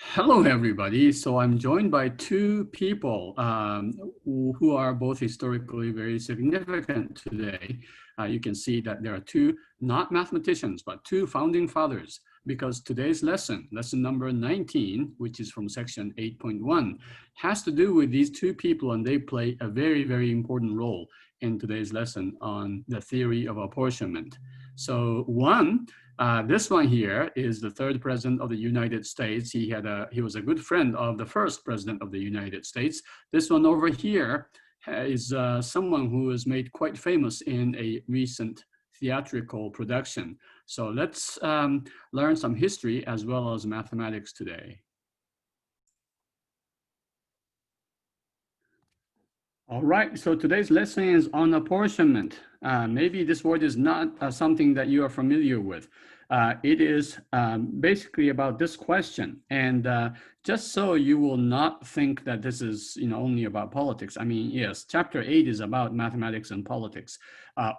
Hello, everybody. So I'm joined by two people who are both historically very significant today. You can see that there are two, not mathematicians, but two founding fathers, because today's lesson number 19, which is from section 8.1, has to do with these two people, and they play a very, very important role in today's lesson on the theory of apportionment. So this one here is the third president of the United States. He was a good friend of the first president of the United States. This one over here is someone who was made quite famous in a recent theatrical production. So let's learn some history as well as mathematics today. All right, so today's lesson is on apportionment. Maybe this word is not something that you are familiar with. It is basically about this question. And just so you will not think that this is only about politics. I mean, yes, chapter 8 is about mathematics and politics,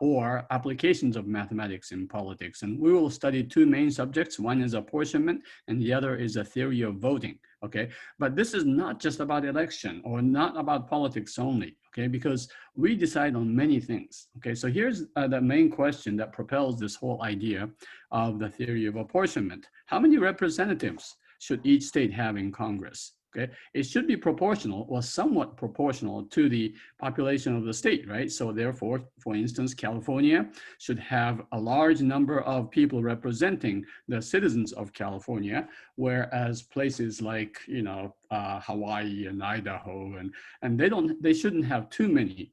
or applications of mathematics in politics. And we will study two main subjects. One is apportionment, and the other is a theory of voting. Okay, but this is not just about election or not about politics only, okay, because we decide on many things. Okay, so here's the main question that propels this whole idea of the theory of apportionment. How many representatives should each state have in Congress? Okay, it should be proportional or somewhat proportional to the population of the state, right? So therefore, for instance, California should have a large number of people representing the citizens of California, whereas places like Hawaii and Idaho and they shouldn't have too many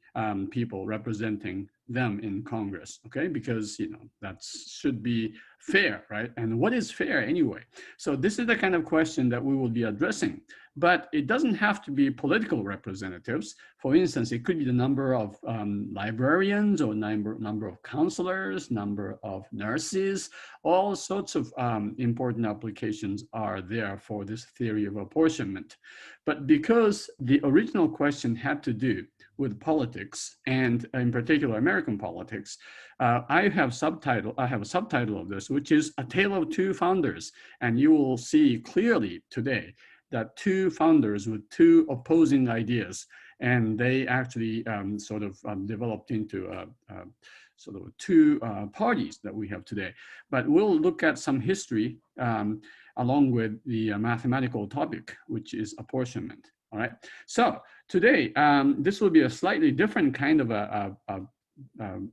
people representing them in Congress, okay? Because that should be fair, right? And what is fair anyway? So this is the kind of question that we will be addressing, but it doesn't have to be political representatives. For instance, it could be the number of librarians or number of counselors, number of nurses. All sorts of important applications are there for this theory of apportionment. But because the original question had to do with politics, and in particular American politics, I have a subtitle of this, which is A Tale of Two Founders. And you will see clearly today that two founders with two opposing ideas, and they actually developed into sort of two parties that we have today. But we'll look at some history along with the mathematical topic, which is apportionment. All right. So today, this will be a slightly different kind of a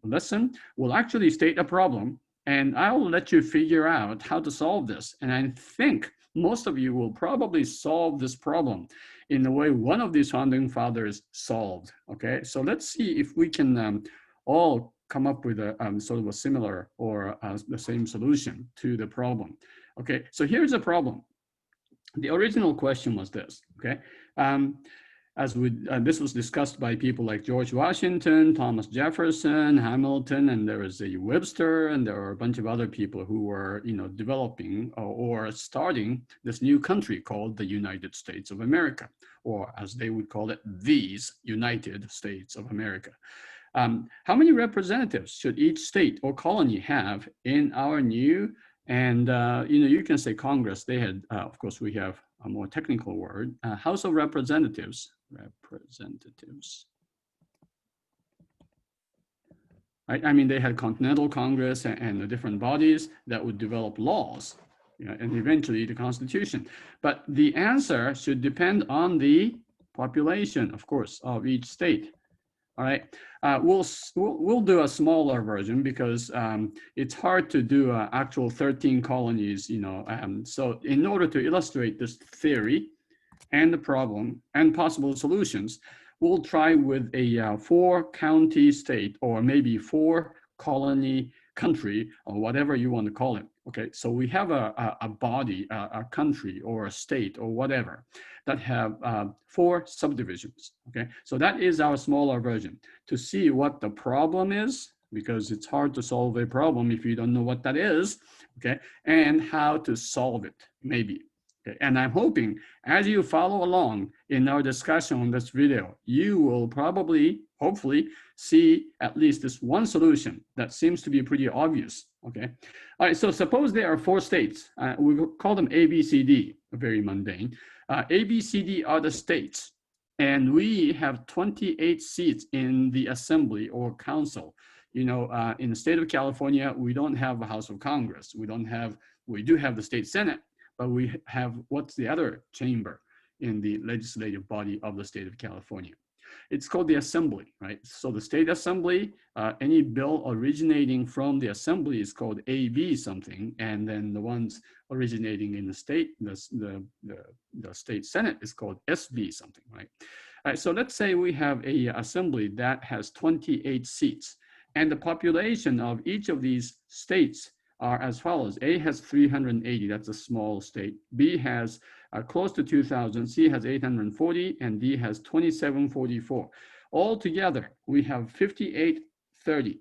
lesson. We'll actually state a problem, and I'll let you figure out how to solve this. And I think most of you will probably solve this problem in the way one of these founding fathers solved. Okay, so let's see if we can all come up with a sort of a similar or the same solution to the problem. Okay, so here's the problem. The original question was this, okay? This was discussed by people like George Washington, Thomas Jefferson, Hamilton, and there was a Webster, and there were a bunch of other people who were, developing or starting this new country called the United States of America, or as they would call it, these United States of America. How many representatives should each state or colony have in our new, and you can say Congress, they had, of course, we have a more technical word, House of Representatives. Right? I mean, they had Continental Congress and the different bodies that would develop laws, and eventually the Constitution. But the answer should depend on the population, of course, of each state. All right, we'll do a smaller version because it's hard to do actual 13 colonies, so in order to illustrate this theory and the problem and possible solutions, we'll try with a 4-county state, or maybe 4-colony country, or whatever you want to call it. Okay, so we have a body, a country or a state or whatever that have 4 subdivisions. Okay, so that is our smaller version. To see what the problem is, because it's hard to solve a problem if you don't know what that is, okay, and how to solve it, maybe. Okay, and I'm hoping as you follow along in our discussion on this video, you will probably, hopefully see at least this one solution that seems to be pretty obvious, okay? All right, so suppose there are 4 states. We call them A, B, C, D, very mundane. A, B, C, D are the states, and we have 28 seats in the assembly or council. You know, in the state of California, we don't have a House of Congress. We do have the state Senate, but we have, what's the other chamber in the legislative body of the state of California? It's called the assembly, right? So the state assembly, any bill originating from the assembly is called AB something, and then the ones originating in the state, the state senate is called SB something, right? All right, so let's say we have a assembly that has 28 seats, and the population of each of these states are as follows. A has 380, that's a small state. B has close to 2,000, C has 840, and D has 2744. Altogether, we have 5830.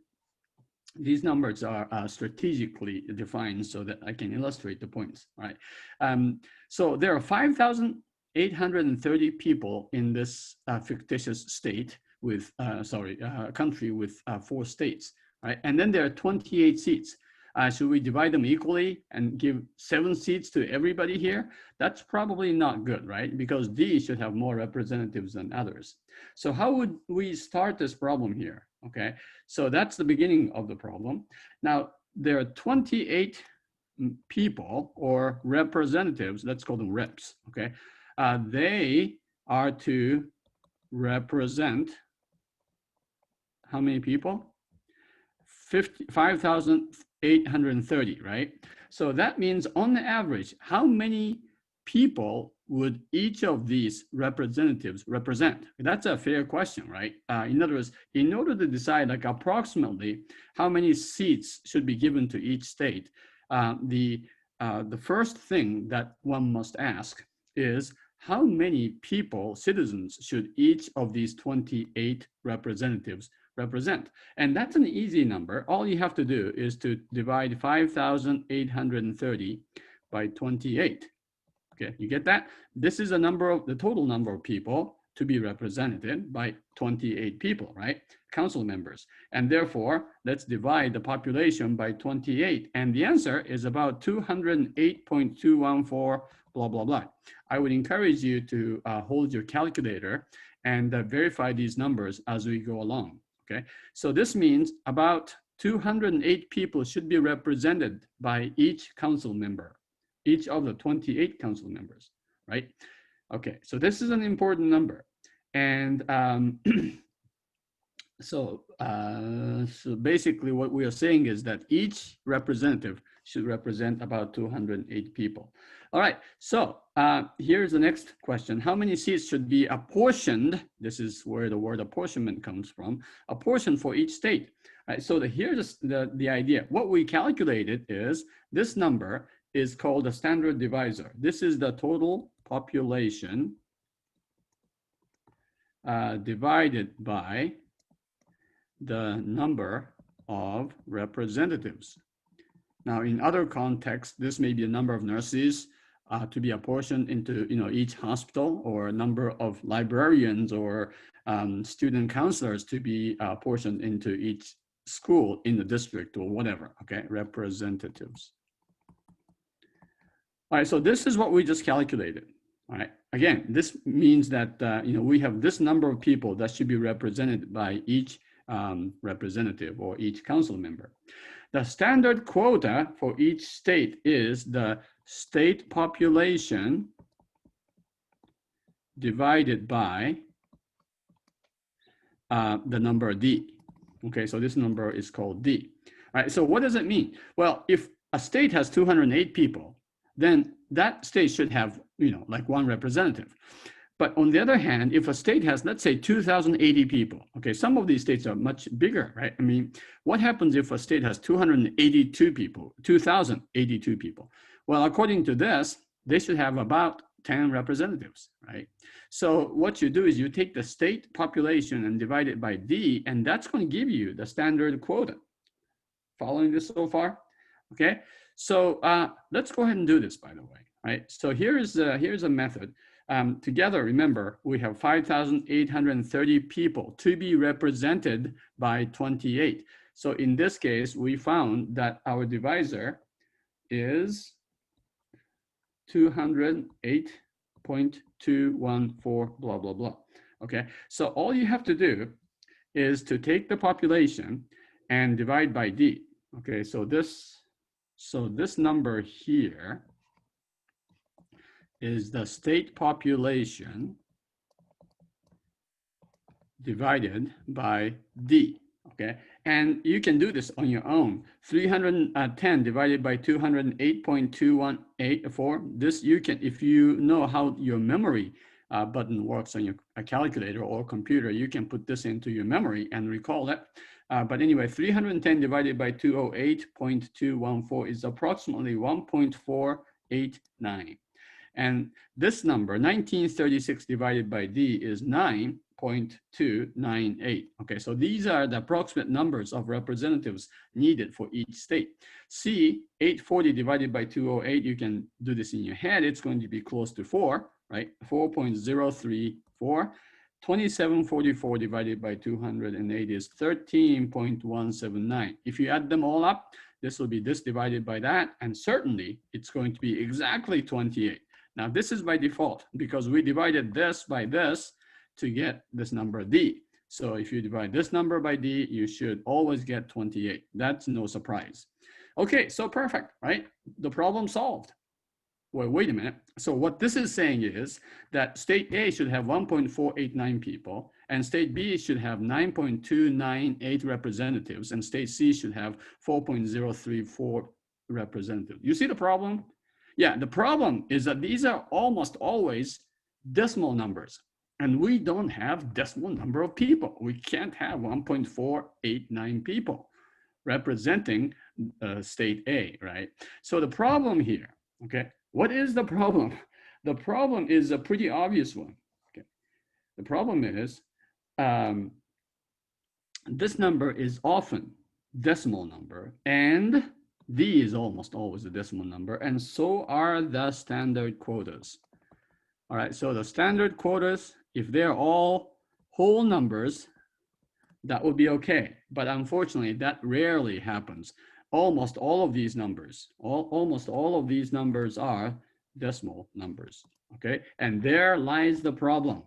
These numbers are strategically defined so that I can illustrate the points, right? So there are 5,830 people in this fictitious state with, country with 4 states, right? And then there are 28 seats. Should we divide them equally and give 7 seats to everybody here? That's probably not good, right? Because D should have more representatives than others. So how would we start this problem here? Okay, so that's the beginning of the problem. Now, there are 28 people or representatives, let's call them reps, okay? They are to represent how many people? 5,830, right? So that means on the average, how many people would each of these representatives represent? That's a fair question, right? In other words, in order to decide like approximately how many seats should be given to each state, the first thing that one must ask is how many people, citizens, should each of these 28 representatives represent? And that's an easy number. All you have to do is to divide 5,830 by 28. Okay, you get that? This is a number of the total number of people to be represented by 28 people, right? Council members. And therefore, let's divide the population by 28. And the answer is about 208.214, blah, blah, blah. I would encourage you to hold your calculator and verify these numbers as we go along, okay? So this means about 208 people should be represented by each council member, each of the 28 council members, right? Okay, so this is an important number. And so basically what we are saying is that each representative should represent about 208 people. All right, so here's the next question. How many seats should be apportioned? This is where the word apportionment comes from. Apportioned for each state. All right, so here's the idea. What we calculated is this number is called the standard divisor. This is the total population divided by the number of representatives. Now, in other contexts, this may be a number of nurses to be apportioned into each hospital, or a number of librarians or student counselors to be apportioned into each school in the district or whatever, okay, representatives. All right, so this is what we just calculated. All right, again, this means that we have this number of people that should be represented by each representative or each council member. The standard quota for each state is the state population divided by the number D. Okay, so this number is called D. All right, so what does it mean? Well, if a state has 208 people, then that state should have, like one representative. But on the other hand, if a state has, let's say, 2,080 people, okay, some of these states are much bigger, right? I mean, what happens if a state has 282 people, 2,082 people? Well, according to this, they should have about 10 representatives, right? So what you do is you take the state population and divide it by D, and that's going to give you the standard quota. Following this so far? Okay, so let's go ahead and do this, by the way, right? So here's a method. Together, remember, we have 5,830 people to be represented by 28. So in this case, we found that our divisor is 208.214, blah, blah, blah. Okay, so all you have to do is to take the population and divide by D. Okay, so this number here is the state population divided by D. Okay, and you can do this on your own. 310 divided by 208.2184. This you can, if you know how your memory button works on your calculator or computer, you can put this into your memory and recall it. But anyway, 310 divided by 208.214 is approximately 1.489. And this number, 1936 divided by D, is 9.298. Okay, so these are the approximate numbers of representatives needed for each state. C, 840 divided by 208, you can do this in your head. It's going to be close to 4, right? 4.034. 2744 divided by 208 is 13.179. If you add them all up, this will be this divided by that, and certainly it's going to be exactly 28. Now this is by default because we divided this by this to get this number D. So if you divide this number by D, you should always get 28. That's no surprise. Okay, so perfect, right? The problem solved. Well, wait a minute. So what this is saying is that state A should have 1.489 people, and state B should have 9.298 representatives, and state C should have 4.034 representatives. You see the problem? Yeah, the problem is that these are almost always decimal numbers, and we don't have decimal number of people. We can't have 1.489 people representing state A, right? So the problem here, okay, what is the problem? The problem is a pretty obvious one. Okay. The problem is this number is often decimal number, and D is almost always a decimal number, and so are the standard quotas. All right, so the standard quotas, if they're all whole numbers, that would be okay. But unfortunately, that rarely happens. Almost all of these numbers, almost all of these numbers are decimal numbers, okay? And there lies the problem.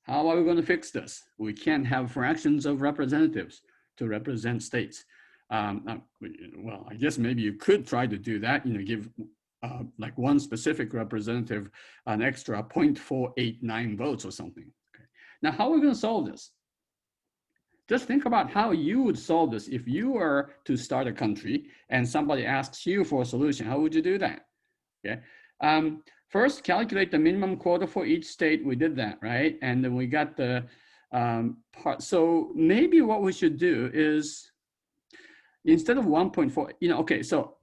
How are we going to fix this? We can't have fractions of representatives to represent states. Well, I guess maybe you could try to do that, you know, give like one specific representative an extra 0.489 votes or something. Okay. Now, how are we going to solve this? Just think about how you would solve this if you were to start a country and somebody asks you for a solution. How would you do that? Okay. First, calculate the minimum quota for each state. We did that, right? And then we got the part. So maybe what we should do is instead of 1.4, you know, okay, so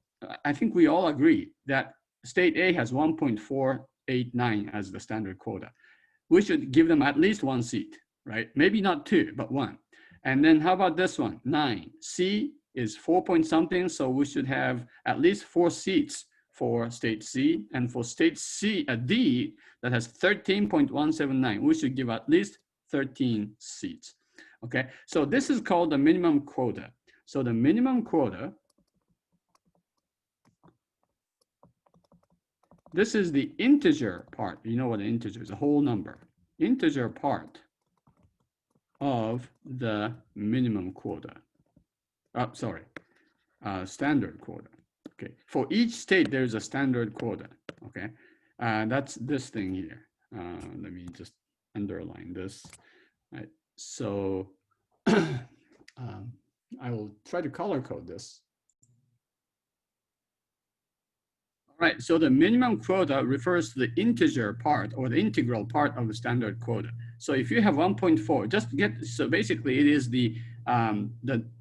I think we all agree that state A has 1.489 as the standard quota. We should give them at least one seat, right? Maybe not two, but one. And then how about this one, 9? C is 4 point something, so we should have at least 4 seats for state C. And for state C, D that has 13.179, we should give at least 13 seats. Okay, so this is called the minimum quota. So the minimum quota, this is the integer part. You know what an integer is, a whole number. Integer part of the minimum quota. Standard quota. Okay, for each state, there's a standard quota. Okay, that's this thing here. Let me just underline this. Right. So I will try to color code this. All right, so the minimum quota refers to the integer part or the integral part of the standard quota. So if you have 1.4, just get, so basically it is the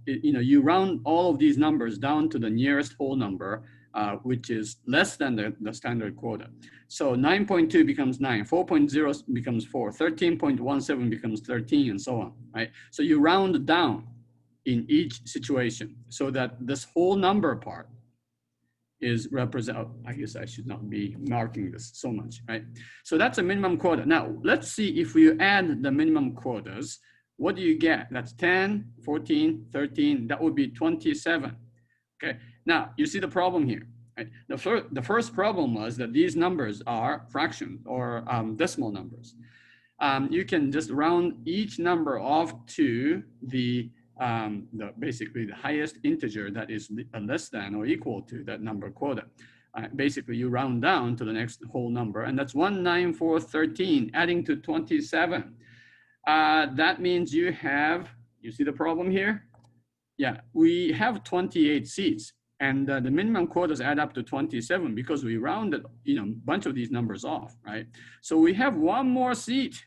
you know, you round all of these numbers down to the nearest whole number, which is less than the standard quota. So 9.2 becomes 9, 4.0 becomes 4, 13.17 becomes 13, and so on, right? So you round down in each situation so that this whole number part is represent, oh, I guess I should not be marking this so much, right? So that's a minimum quota. Now, let's see if we add the minimum quotas, what do you get? That's 10, 14, 13, that would be 27, okay? Now, you see the problem here, right? The first problem was that these numbers are fractions or decimal numbers. You can just round each number off to basically the highest integer that is less than or equal to that number quota. Basically, you round down to the next whole number, and that's 19413 adding to 27. That means you see the problem here? Yeah, we have 28 seats, and the minimum quotas add up to 27 because we rounded a bunch of these numbers off, right? So we have one more seat.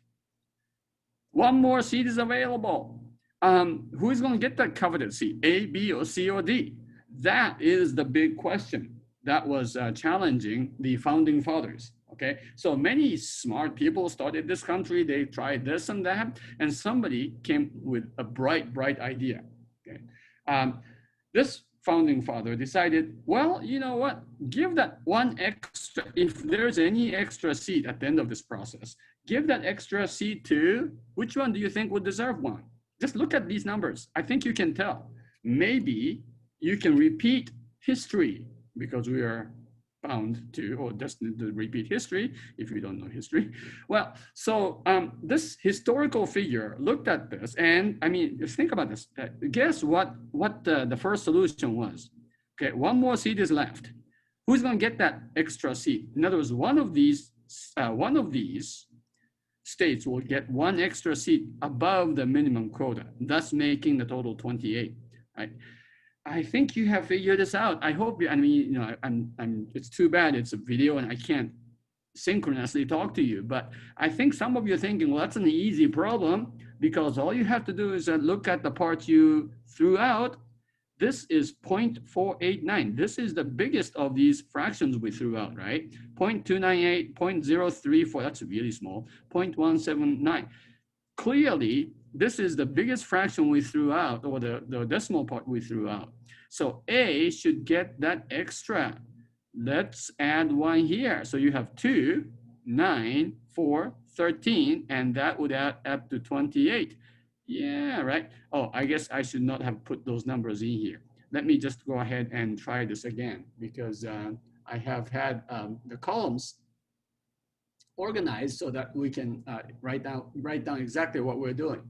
One more seat is available. Who is going to get that coveted seat? A, B, or C, or D? That is the big question that was challenging the founding fathers. Okay, so many smart people started this country. They tried this and that, and somebody came with a bright idea. Okay, this founding father decided, well, you know what? Give that one extra. If there's any extra seat at the end of this process, give that extra seat to which one do you think would deserve one? Just look at these numbers. I think you can tell. Maybe you can repeat history because we are bound to or destined to repeat history if you don't know history. Well, so this historical figure looked at this, and I mean, just think about this. Guess what the first solution was? Okay, one more seat is left. Who's going to get that extra seat? In other words, one of these states will get one extra seat above the minimum quota, thus making the total 28. Right? I think you have figured this out. I hope you. I mean, it's too bad it's a video and I can't synchronously talk to you. But I think some of you are thinking, well, that's an easy problem because all you have to do is look at the part you threw out. This is 0.489. This is the biggest of these fractions we threw out, right? 0.298, 0.034, that's really small, 0.179. Clearly, this is the biggest fraction we threw out, or the decimal part we threw out. So A should get that extra. Let's add 1 here. So you have 2, 9, 4, 13, and that would add up to 28. Yeah, right. Oh, I guess I should not have put those numbers in here. Let me just go ahead and try this again because I have had the columns organized so that we can write down exactly what we're doing.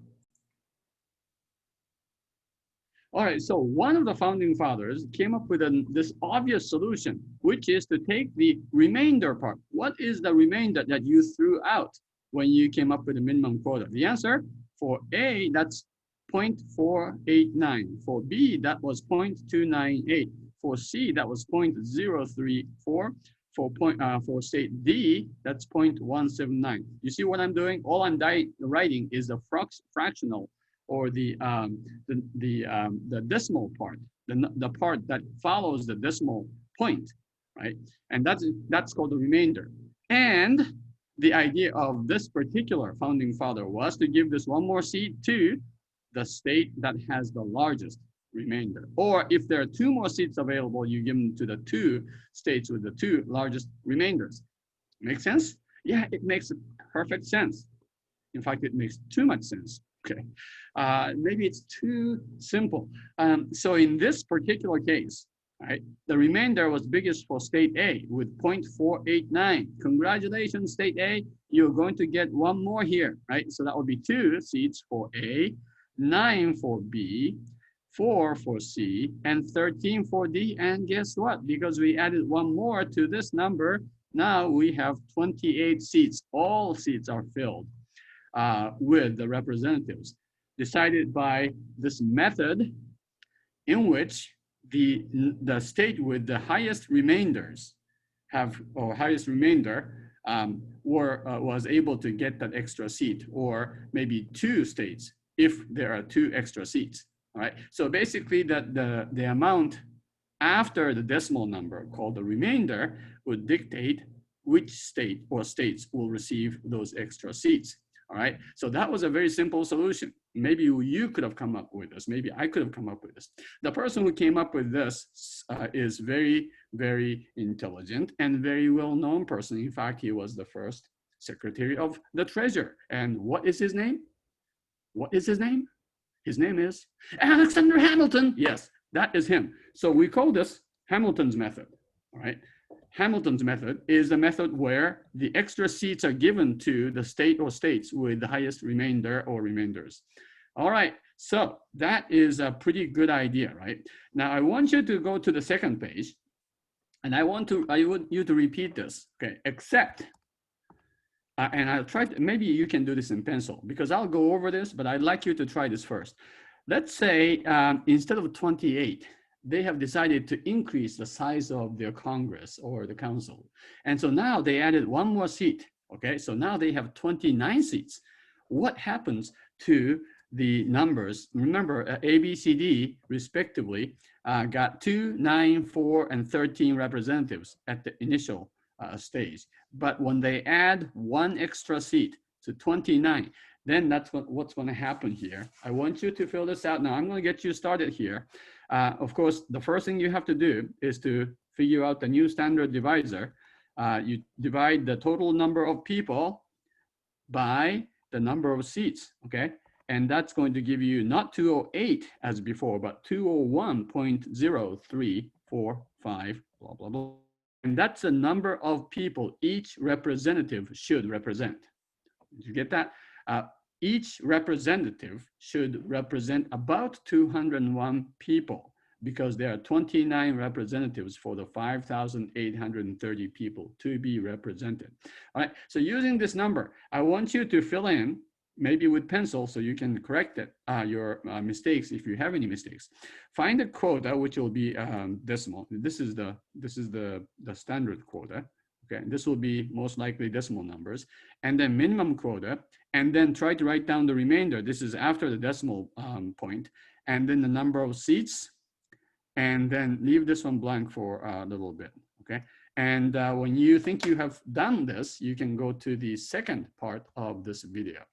All right, so one of the founding fathers came up with this obvious solution, which is to take the remainder part. What is the remainder that you threw out when you came up with the minimum quota? The answer for A, that's 0.489. For B, that was 0.298. For C, that was 0.034. For state D, that's 0.179. You see what I'm doing? All I'm writing is the fractional or the decimal part, the part that follows the decimal point, right? And that's called the remainder. And the idea of this particular founding father was to give this one more seat to the state that has the largest remainder. Or if there are 2 more seats available, you give them to the 2 states with the 2 largest remainders. Make sense? Yeah, it makes perfect sense. In fact, it makes too much sense. Okay, maybe it's too simple. So in this particular case, right, the remainder was biggest for state A with 0.489. Congratulations, state A, you're going to get 1 more here, right? So that would be 2 seats for A, 9 for B, 4 for C, and 13 for D. And guess what? Because we added 1 more to this number, now we have 28 seats. All seats are filled with the representatives, decided by this method in which the state with the highest remainders highest remainder was able to get that extra seat, or maybe 2 states if there are 2 extra seats. All right. So basically, the amount after the decimal number called the remainder would dictate which state or states will receive those extra seats. All right. So that was a very simple solution. Maybe you could have come up with this. Maybe I could have come up with this. The person who came up with this is very, very intelligent and very well-known person. In fact, he was the first Secretary of the Treasury. And what is his name? What is his name? His name is Alexander Hamilton. Yes, that is him. So we call this Hamilton's method, all right? Hamilton's method is the method where the extra seats are given to the state or states with the highest remainder or remainders. All right, so that is a pretty good idea, right? Now I want you to go to the second page, and I want you to repeat this, okay? Except, and I'll try to, maybe you can do this in pencil because I'll go over this, but I'd like you to try this first. Let's say instead of 28, they have decided to increase the size of their Congress or the council. And so now they added one more seat, okay? So now they have 29 seats. What happens to the numbers? Remember, A, B, C, D, respectively, got 2, 9, 4, and 13 representatives at the initial stage. But when they add one extra seat to 29, then that's what's going to happen here. I want you to fill this out. Now, I'm going to get you started here. Of course, the first thing you have to do is to figure out the new standard divisor. You divide the total number of people by the number of seats, okay? And that's going to give you not 208 as before, but 201.0345, blah, blah, blah. And that's the number of people each representative should represent. Did you get that? Each representative should represent about 201 people because there are 29 representatives for the 5,830 people to be represented. All right, so using this number, I want you to fill in, maybe with pencil so you can correct it, your mistakes if you have any mistakes. Find a quota which will be decimal. This is the standard quota. Okay, this will be most likely decimal numbers, and then minimum quota, and then try to write down the remainder. This is after the decimal point, and then the number of seats, and then leave this one blank for a little bit, okay? And when you think you have done this, you can go to the second part of this video.